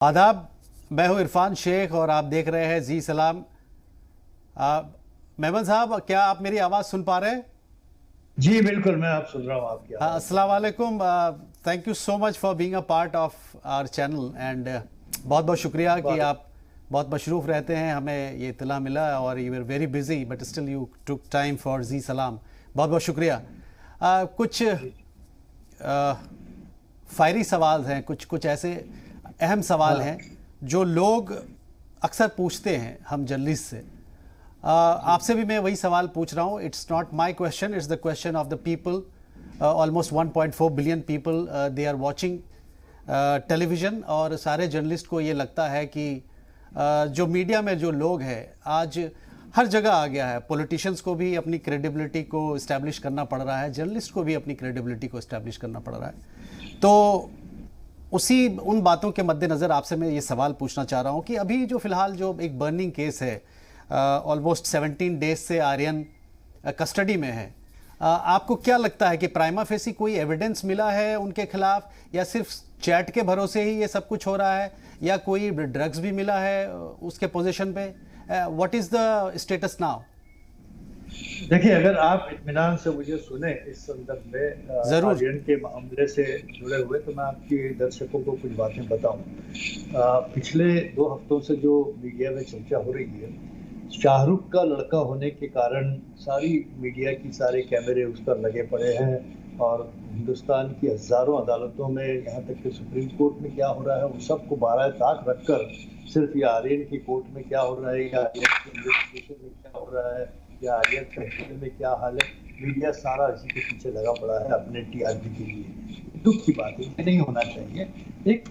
आदाब। मैं हूं इरफान शेख और आप देख रहे हैं जी सलाम। मेमन साहब, क्या आप मेरी आवाज़ सुन पा रहे हैं? जी बिल्कुल, मैं आप सुन रहा हूँ आपकी हाँ, आवाज़। अस्सलाम वालेकुम। Thank you so much for being a part of our channel and बहुत बहुत शुक्रिया कि वाले आप बहुत मशरूफ़ रहते हैं। हमें ये इत्तला मिला और you are very busy but still you took time for Zee Salaam. बहुत बहुत शुक्रिया। कुछ जी। फायरी सवाल हैं, कुछ कुछ ऐसे अहम सवाल हैं हाँ जो लोग अक्सर पूछते हैं हम जर्नलिस्ट से। जी। आपसे भी मैं वही सवाल पूछ रहा हूँ। It's not my question, it's the question of the people. Almost 1.4 billion people they are watching television. और सारे जर्नलिस्ट को ये लगता है कि जो मीडिया में जो लोग हैं आज हर जगह आ गया है। पॉलिटिशियंस को भी अपनी क्रेडिबिलिटी को इस्टेब्लिश करना पड़ रहा है, जर्नलिस्ट को भी अपनी क्रेडिबिलिटी को इस्टेब्लिश करना पड़ रहा है। तो उसी उन बातों के मद्देनज़र आपसे मैं ये सवाल पूछना चाह रहा हूँ कि अभी जो फ़िलहाल जो एक बर्निंग केस है, ऑलमोस्ट 17 डेज से आर्यन कस्टडी में है। आपको क्या लगता है कि प्राइमा फेसी कोई एविडेंस मिला है उनके खिलाफ, या सिर्फ चैट के भरोसे ही ये सब कुछ हो रहा है, या कोई ड्रग्स भी मिला है उसके पोजीशन पे? What is the status now? देखिए, अगर आप इत्मीनान से मुझे सुने इस संदर्भ में ज़रूर। आर्यन के मामले से जुड़े हुए, तो मैं आपके दर्शकों को कुछ बातें बताऊं। पिछले 2 हफ्तों से जो मीडिया में चर्चा हो रही है, शाहरुख का लड़का होने के कारण सारी मीडिया की सारे कैमरे उस पर लगे पड़े हैं और हिंदुस्तान की हजारों अदालतों में, यहाँ तक कि सुप्रीम कोर्ट में क्या हो रहा है उन सबको बारह ताक रखकर सिर्फ ये आर्यन की कोर्ट में क्या हो रहा है, या आर्यन की इन्वेस्टिगेशन में क्या हो रहा है, या आर्यन तहकीर में क्या हाल है, मीडिया सारा इसी के पीछे लगा पड़ा है अपने टीआरपी के लिए। दुख की बात है, ये नहीं होना चाहिए। एक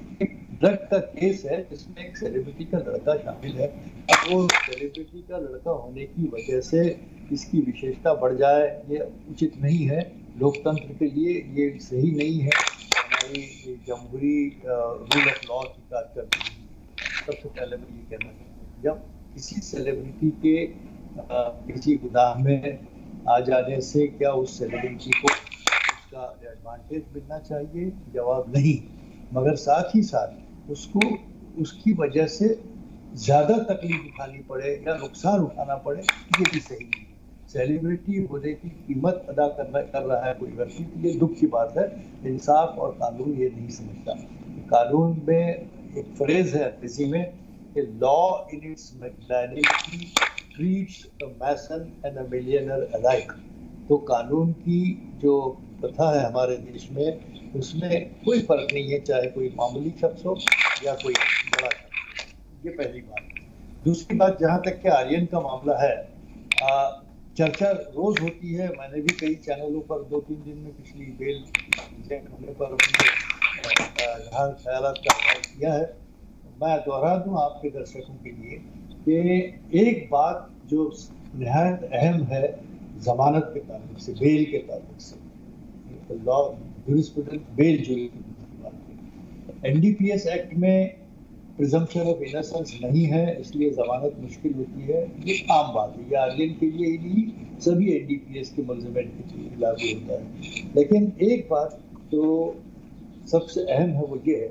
ड्रग का केस है जिसमें एक सेलिब्रिटी का लड़का शामिल है। अब वो सेलिब्रिटी का लड़का होने की वजह से इसकी विशेषता बढ़ जाए, ये उचित नहीं है। लोकतंत्र के लिए ये सही नहीं है। हमारी जमहूरी रूल ऑफ लॉ की बात करती है। सबसे पहले मैं ये कहना चाहता हूँ, जब किसी सेलिब्रिटी के किसी गुनाह में आ जाने से क्या उस सेलिब्रिटी को उसका एडवांटेज मिलना चाहिए? जवाब नहीं। मगर साथ ही साथ उसको उसकी वजह से ज्यादा तकलीफ उठानी पड़े या नुकसान उठाना पड़े, ये भी सही नहीं। सेलिब्रिटी होने की कीमत अदा कर रहा है कोई व्यक्ति, ये दुख की बात है। इंसाफ और कानून ये नहीं समझता। कानून में एक फ्रेज है अंग्रेजी में कि law in its magnanimity treats a mason and a millionaire alike. तो कानून की जो प्रथा है हमारे देश में, उसमें कोई फर्क नहीं है, चाहे कोई मामूली शख्स हो या कोई बड़ा शख्स। ये पहली बात। दूसरी बात, जहाँ तक कि आर्यन का मामला है, चर्चा रोज होती है। मैंने भी कई चैनलों पर 2-3 दिन में पिछली बेल होने पर ख्याल का किया है। मैं दोहरा दूं आपके दर्शकों के लिए कि एक बात जो निहायत अहम है, जमानत के ताल्लुक से, बेल के ताल्लुक से, लॉ जूरिस्प्रूडेंस बेल जुरी की बात है। एनडीपीएस एक्ट में प्रिजम्पशन ऑफ इनोसेंस नहीं है, इसलिए जमानत मुश्किल होती है। ये आम बात है, ये आर्यन के लिए ही नहीं, सभी एनडीपीएस के मुलजमैन के लिए लागू होता है। लेकिन एक बात तो सबसे अहम है, वो ये है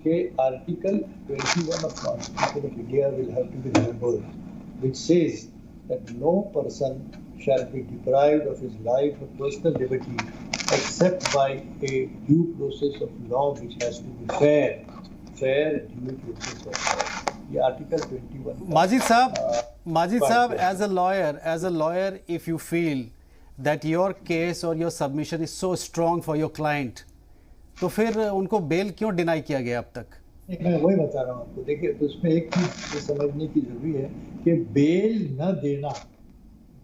कि article 21 of constitution of India will have to be remembered, which says that no person shall be deprived of his life or personal liberty except by a due process of law which has to be fair due process of law। ये article 21 Majid साहब, as a lawyer, if you feel that your case or your submission is so strong for your client, तो फिर उनको bell क्यों deny किया गया अब तक? मैं वही बता रहा हूँ आपको। देखिए, तो उसमें एक चीज समझने की जरूरी है कि बेल न देना,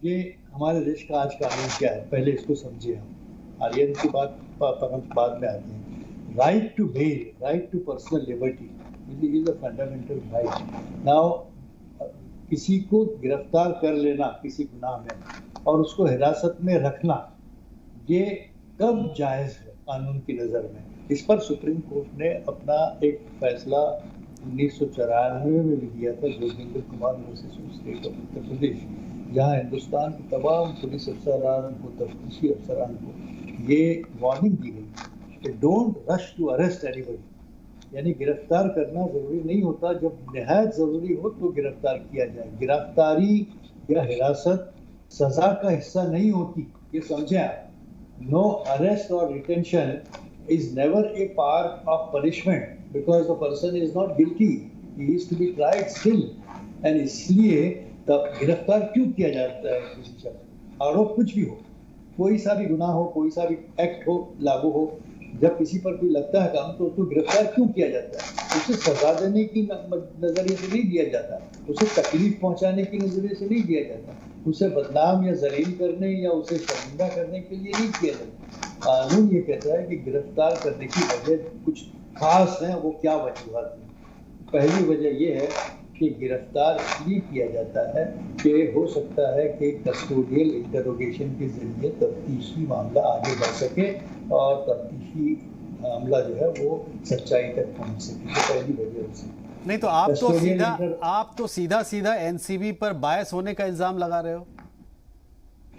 ये हमारे देश का आज कानून क्या है, पहले इसको समझिए। हम आर्यन की बात पर हम बाद में आते हैं। Right to bail, right to personal liberty is a fundamental right. Now, किसी को गिरफ्तार कर लेना किसी गुनाह में और उसको हिरासत में रखना, ये कब जायज है कानून की नजर में? इस पर सुप्रीम कोर्ट ने अपना एक फैसला 1994 में भी दिया था, Joginder Kumar versus state of Uttar Pradesh, जहाँ हिंदुस्तान के तमाम पुलिस अफसरान को, तफ्तीशी अफसरान को ये वार्निंग दी गई कि don't rush to arrest anybody. यानी गिरफ्तार करना जरूरी नहीं होता, जब निहायत जरूरी हो तो गिरफ्तार किया जाए। गिरफ्तारी या हिरासत सजा का हिस्सा नहीं होती, ये समझें आप। नो अरेस्ट और retention is never a part of punishment because the person is not guilty, he is to be tried still। and इसलिए तब गिरफ्तार क्यों किया जाता है किसी शख्स, आरोप कुछ भी हो, कोई सा भी गुनाह हो, कोई सा भी एक्ट हो, लागू हो, जब किसी पर कोई लगता है काम तो उसको गिरफ्तार क्यों किया जाता है? उसे सजा देने की नजरिए से नहीं दिया जाता, उसे तकलीफ पहुंचाने की नजरिए से नहीं दिया जाता, उसे बदनाम या जलील करने या उसे शर्मिंदा करने के लिए नहीं किया जाता। कानून ये कहता है कि गिरफ्तार करने की वजह कुछ खास है, वो क्या वजूहत है? पहली वजह ये है कि गिरफ्तार इसलिए किया जाता है कि हो सकता है कि कस्टोडियल इंटरोगेशन के जरिए तफ्तीशी मामला आगे बढ़ सके और तफ्तीशी मामला जो है वो सच्चाई तक पहुंच सके। तो पहली वजह उसे नहीं तो आप तो सीधा एनसीबी पर बायस होने का इल्जाम लगा रहे हो।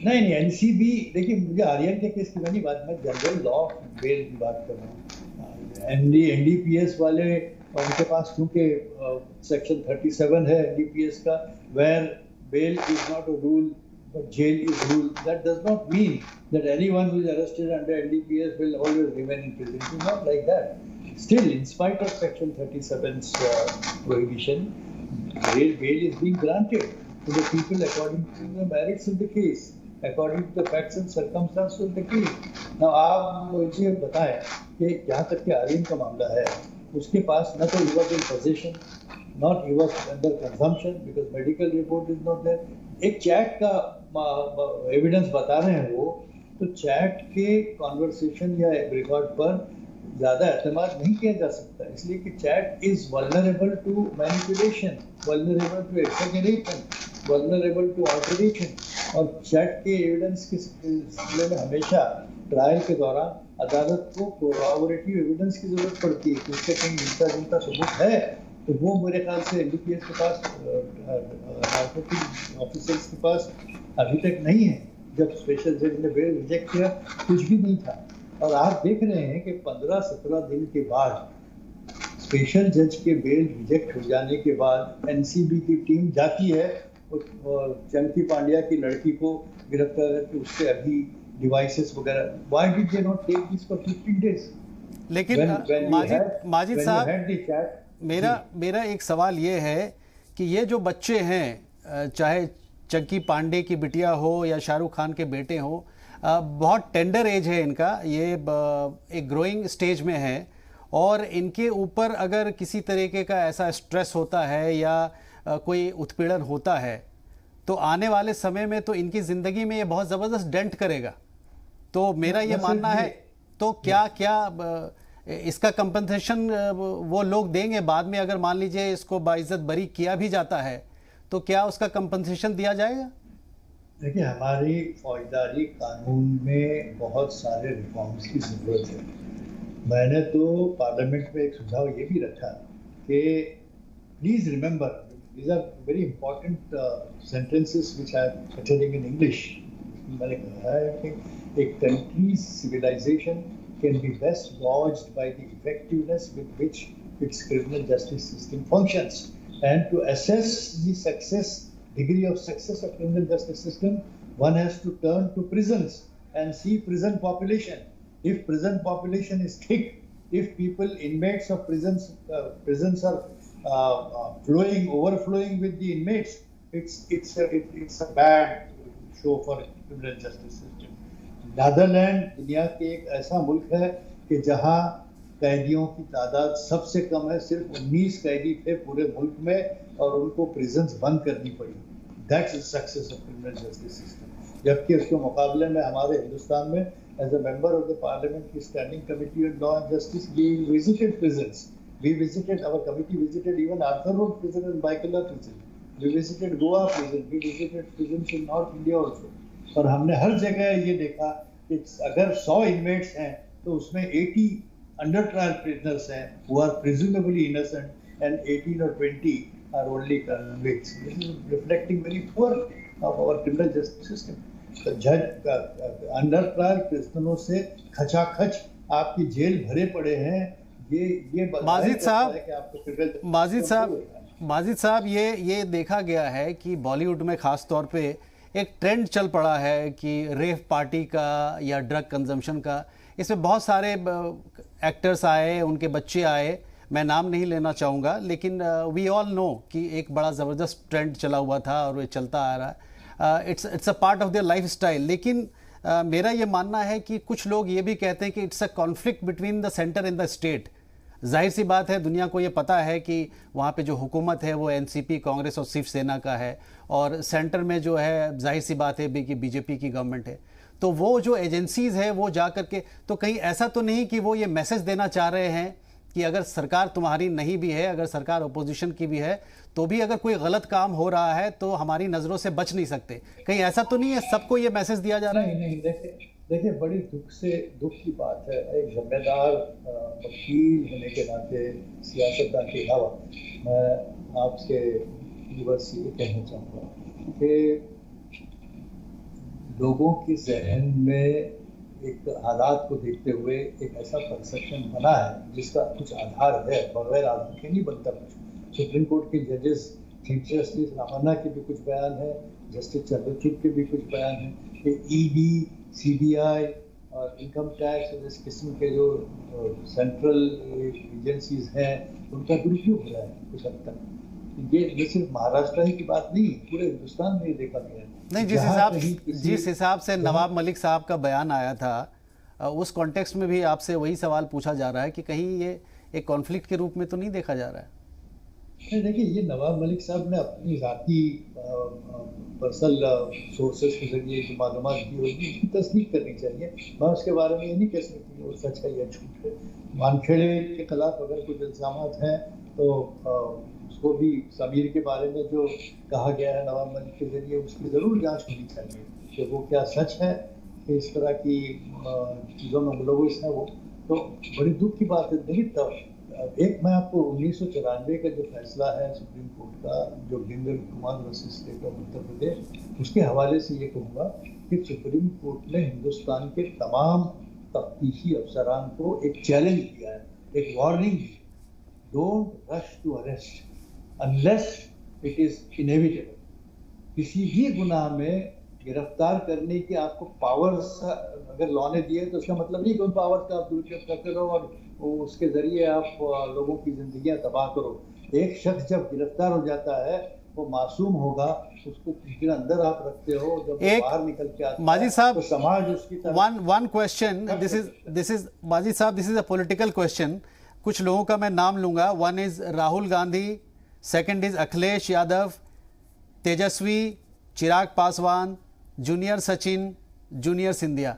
नहीं, एनसीबी, देखिए मुझे आर्यन के केस की नहीं बात, मैं जनरल लॉ ऑफ बेल की बात कर रहा हूँ। एनडीपीएस वाले, उनके पास क्योंकि सेक्शन 37 है एनडीपीएस का, where bail is not a rule but jail is rule, that does not mean that anyone who is arrested under NDPS will always remain in prison. It is not like that. Still, in spite of section 37's prohibition, bail is being granted to the people according to the merits of the case, according to the facts and circumstances of the case। Now आप मुझे बताएं कि यहाँ तक के आर्यन का मामला है, उसके पास न तो he was in possession, not he was under consumption because medical report is not there। एक चैट का एविडेंस बता रहे हैं वो, तो चैट के कॉन्वर्सेशन या रिकॉर्ड पर ज़्यादा एतमाद नहीं किया जा सकता, इसलिए कि chat is vulnerable to manipulation, vulnerable to exaggeration, vulnerable to alteration. और चैट के एविडेंस के सिलसिले में हमेशा ट्रायल के दौरान अदालत को कोऑपरेटिव एविडेंस की जरूरत पड़ती है कि उससे कहीं मिलता जुलता सबूत है, तो वो मेरे ख्याल से एनडीपीएस के पास, नार्कोटिक ऑफिसर्स के पास अभी तक नहीं है। जब स्पेशल जज ने बेल रिजेक्ट किया कुछ भी नहीं था, और आप देख रहे हैं कि 15-17 दिन के बाद स्पेशल जज के बेल रिजेक्ट हो जाने के बाद एनसीबी की टीम जाती है और चंकी पांड्या की लड़की को गिरफ्तार करके उससे अभी डिवाइसेस वगैरह, why did they not take this for 15 days? लेकिन माजिद साहब, मेरा एक सवाल ये है कि ये जो बच्चे हैं, चाहे चंकी पांडे की बिटिया हो या शाहरुख खान के बेटे हो, बहुत टेंडर एज है इनका, ये एक ग्रोइंग स्टेज में है, और इनके ऊपर अगर किसी तरीके का ऐसा स्ट्रेस होता है या कोई उत्पीड़न होता है तो आने वाले समय में तो इनकी ज़िंदगी में ये बहुत ज़बरदस्त डेंट करेगा। तो मेरा ये मानना है, तो क्या इसका कंपनसेशन वो लोग देंगे बाद में? अगर मान लीजिए इसको बाइज्जत बरी किया भी जाता है तो क्या उसका कंपनसेशन दिया जाएगा? देखिए, हमारी फौजदारी कानून में बहुत सारे रिफॉर्म्स की ज़रूरत है। मैंने तो पार्लियामेंट में एक सुझाव ये भी रखा कि please remember, these are very important sentences which I am uttering in English। मैंने कहा है कि a country's civilization can be best gauged by the effectiveness with which its criminal justice system functions, and to assess the degree of success of criminal justice system, one has to turn to prisons and see prison population. If prison population is thick, if inmates of prisons are overflowing with the inmates, it's a bad show for criminal justice system। Netherland दुनिया के एक ऐसा मुल्क है कि जहां कैदियों की तादाद सबसे कम है, सिर्फ 19 कैदी थे पूरे मुल्क में और उनको प्रिजन्स बंद करनी पड़ी। That's the success of criminal justice system. जबकि उसके मुकाबले में हमारे हिंदुस्तान में as a member of the parliament की standing committee on law and justice, we visited prisons, our committee visited even Arthur Road prison and Baikala prison, we visited Goa prison, we visited prisons in North India also। और हमने हर जगह ये देखा कि अगर 100 inmates हैं तो उसमें 80 अंडर ट्रायल प्रिजनर्स हैं who are presumably innocent and 18 or 20 are only convicts। This is reflecting very poor of our criminal justice system। तो जज अंडर ट्रायल प्रिजनरों से खचाखच आपकी जेल भरे पड़े हैं, ये माजिद साहब, है कि आपको फिक्र माजिद साहब, ये देखा गया है कि बॉलीवुड में ख़ास तौर पे एक ट्रेंड चल पड़ा है कि रेव पार्टी का या ड्रग कंजम्पशन का। इसमें बहुत सारे एक्टर्स आए, उनके बच्चे आए, मैं नाम नहीं लेना चाहूँगा, लेकिन वी ऑल नो कि एक बड़ा ज़बरदस्त ट्रेंड चला हुआ था और ये चलता आ रहा है। It's a part of their life style. लेकिन मेरा ये मानना है कि कुछ लोग ये भी कहते हैं कि it's a conflict between the centre and the state. जाहिर सी बात है, दुनिया को ये पता है कि वहाँ पे जो हुकूमत है वो एनसीपी, कांग्रेस और शिवसेना का है, और सेंटर में जो है जाहिर सी बात है कि बीजेपी की गवर्नमेंट है। तो वो जो एजेंसीज़ है वो जा कर के, तो कहीं ऐसा तो नहीं कि वो ये मैसेज देना चाह रहे हैं कि अगर सरकार तुम्हारी नहीं भी है, अगर सरकार अपोजिशन की भी है, तो भी अगर कोई गलत काम हो रहा है तो हमारी नज़रों से बच नहीं सकते? कहीं ऐसा तो नहीं है सबको ये मैसेज दिया जा रहा है? नहीं, देखिए बड़ी दुख की बात है। एक जिम्मेदार वकील होने के नाते, सियासतदान के अलावा, मैं आपसे बस ये कहना चाहूँगा कि लोगों के जहन में एक हालात को देखते हुए एक ऐसा परसेप्शन बना है जिसका कुछ आधार है, बगैर आधार के नहीं बनता कुछ। सुप्रीम कोर्ट के जजेस, चीफ जस्टिस रामन्ना के भी कुछ बयान है, जस्टिस चंद्रचूड़ के भी कुछ बयान है कि ईडी, सीबीआई और इनकम टैक्स और इस किस्म के जो सेंट्रल एजेंसीज हैं उनका दुरुपयोग हो रहा है कुछ हद तक। ये सिर्फ महाराष्ट्र ही की बात नहीं, पूरे हिंदुस्तान में ये देखा गया है। नहीं, जिस हिसाब से नवाब मलिक साहब का बयान आया था, उस कॉन्टेक्स्ट में भी आपसे वही सवाल पूछा जा रहा है कि कहीं ये एक कॉन्फ्लिक्ट के रूप में तो नहीं देखा जा रहा है? नहीं, देखिए ये नवाब मलिक साहब ने अपनी ज़ाती पर्सनल सोर्सेज के जरिए जो मालूमात दी होगी उसकी तस्दीक करनी चाहिए। मैं उसके बारे में ये नहीं कह सकती कि वो सच है या झूठ है। वानखेड़े के खिलाफ अगर कुछ इल्ज़ामात हैं तो उसको भी, समीर के बारे में जो कहा गया है नवाब मलिक के जरिए, उसकी ज़रूर जांच होनी चाहिए कि वो क्या सच है कि इस तरह की चीज़ों में मुलविस है वो। तो बड़ी दुख की बात है। देखिए तब एक मैं आपको 1994 का जो फैसला है सुप्रीम कोर्ट का, जो Dingal Kumar versus state of Uttar Pradesh, उसके हवाले से ये कहूँगा कि सुप्रीम कोर्ट ने हिंदुस्तान के तमाम तफ्तीशी अफसरान को एक चैलेंज दिया है, एक वार्निंग दी, don't rush to arrest unless it is inevitable. किसी भी गुनाह में गिरफ्तार करने की आपको पावर्स अगर लॉ ने दिए तो उसका मतलब नहीं कि उन पावर्स का आप दुरुपयोग करते रहो और उसके जरिए आप लोगों की जिंदगियां तबाह करो। एक शख्स जब गिरफ्तार हो जाता है वो मासूम होगा, उसको पिंजरे अंदर आप रखते हो, जब बाहर निकल के आता माजिद साहब, तो समाज उसकी one question, this is Majid साहब, this is a political question. कुछ लोगों का मैं नाम लूंगा। One is Rahul Gandhi, second is Akhilesh Yadav, Tejashwi, Chirag Paswan, junior Sachin, junior Scindia.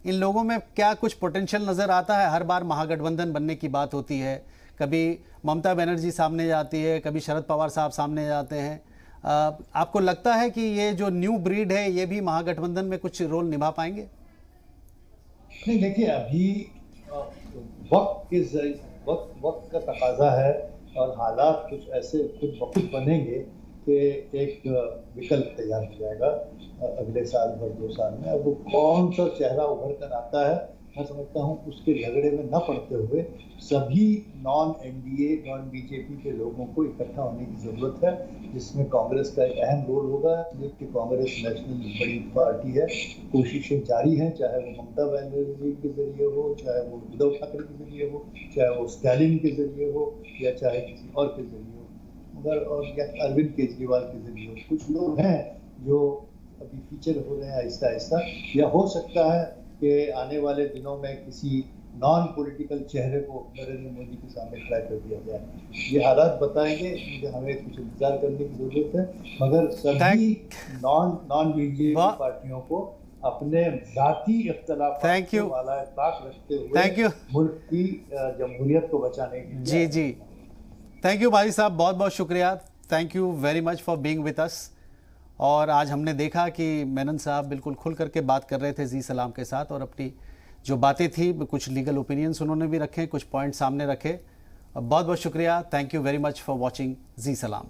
इन लोगों में क्या कुछ पोटेंशियल नज़र आता है? हर बार महागठबंधन बनने की बात होती है, कभी ममता बनर्जी सामने जाती है, कभी शरद पवार साहब सामने जाते हैं। आपको लगता है कि ये जो न्यू ब्रीड है ये भी महागठबंधन में कुछ रोल निभा पाएंगे? नहीं, देखिए अभी वक्त का तकाजा है और हालात कुछ ऐसे खुद ब खुद बनेंगे कि एक विकल्प तैयार हो जाएगा अगले साल भर 2 साल में। अब वो कौन सा चेहरा उभर कर आता है, मैं समझता हूँ उसके झगड़े में न पड़ते हुए सभी नॉन एनडीए, नॉन बीजेपी के लोगों को इकट्ठा होने की ज़रूरत है, जिसमें कांग्रेस का एक अहम रोल होगा, जबकि कांग्रेस नेशनल बड़ी पार्टी है। कोशिशें जारी हैं, चाहे वो ममता बनर्जी के जरिए हो, चाहे वो उद्धव ठाकरे के जरिए हो, चाहे वो स्टालिन के जरिए हो, या चाहे किसी और के जरिए हो, मगर और या अरविंद केजरीवाल के जरिए हो। कुछ लोग हैं जो अभी फीचर हो रहे हैं आहिस्ता आहिस्ता, या हो सकता है कि आने वाले दिनों में किसी नॉन पॉलिटिकल चेहरे को नरेंद्र मोदी के सामने खड़ा कर दिया जाए। ये हालात बताएंगे, हमें कुछ इंतजार करने की जरूरत है, मगर सभी नॉन बीजेपी पार्टियों को अपने जाती इख्तलाफ वाला ताक रखते हुए मुल्क की जमहूरियत को बचाने के लिए। जी, थैंक यू भाई साहब, बहुत बहुत शुक्रिया। Thank you very much for being with us. और आज हमने देखा कि मेनन साहब बिल्कुल खुल करके बात कर रहे थे जी सलाम के साथ, और अपनी जो बातें थी, कुछ लीगल ओपिनियंस उन्होंने भी रखे, कुछ पॉइंट सामने रखे। बहुत बहुत शुक्रिया। Thank you very much for watching जी सलाम।